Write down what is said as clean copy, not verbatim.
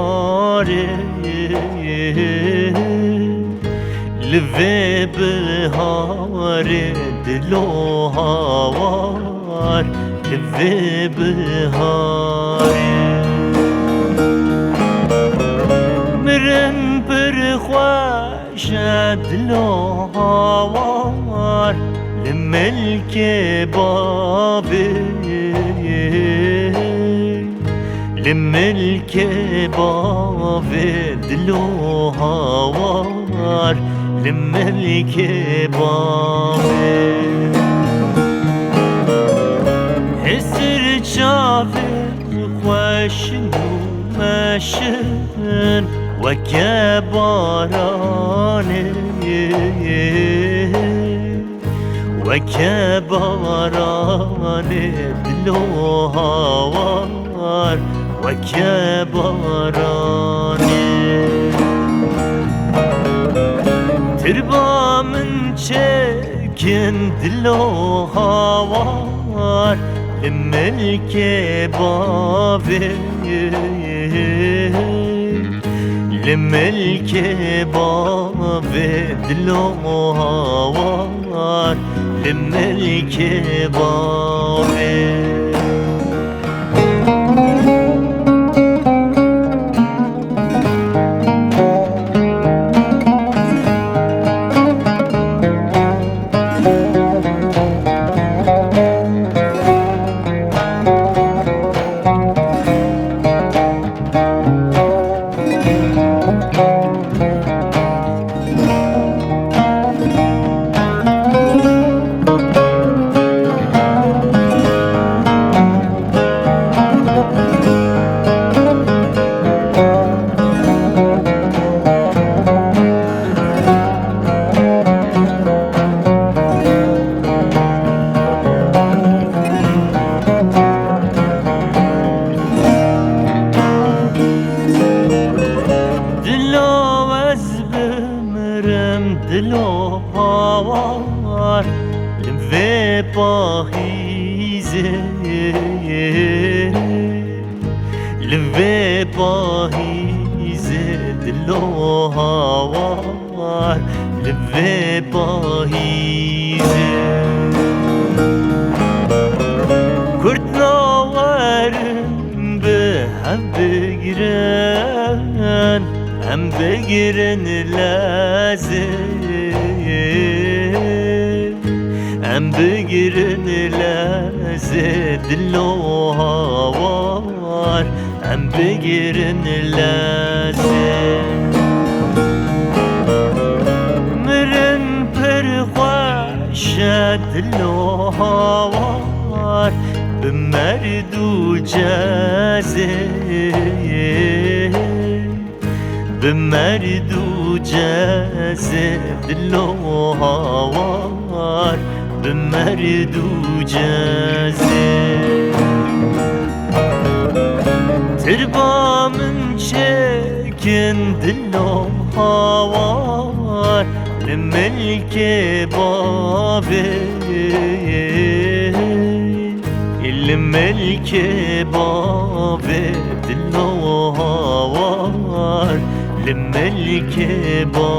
بهاره لوی بهاره دلو هاوار لوی بهاره مرن پر خوش دلو هاوار لملك بابي لملك بابي دلو هاوار لملك بابي حسر شافر خوشن ومشن وكباراني وكباران دلو هاوار وكباران تربا من چكن دلو هاوار لملك بابي لملك بابي دلو هاوار لملك بابي دلو هاوار لوی پاهیزه لوی پاهیزه دلو هاوار لوی پاهیزه کرد ناورم به هم بگیرن هم بگیرن لازه هم بگیرن لازه دلو هاوار هم بگیرن لازه مرن پر خوش دلو هاوار بمردو جازه بمردو جازه دلو هاوار بمردو جازه تربا من چكن دلو هاوار لملك بابي لملك بابي دلو هاوار لملك بابي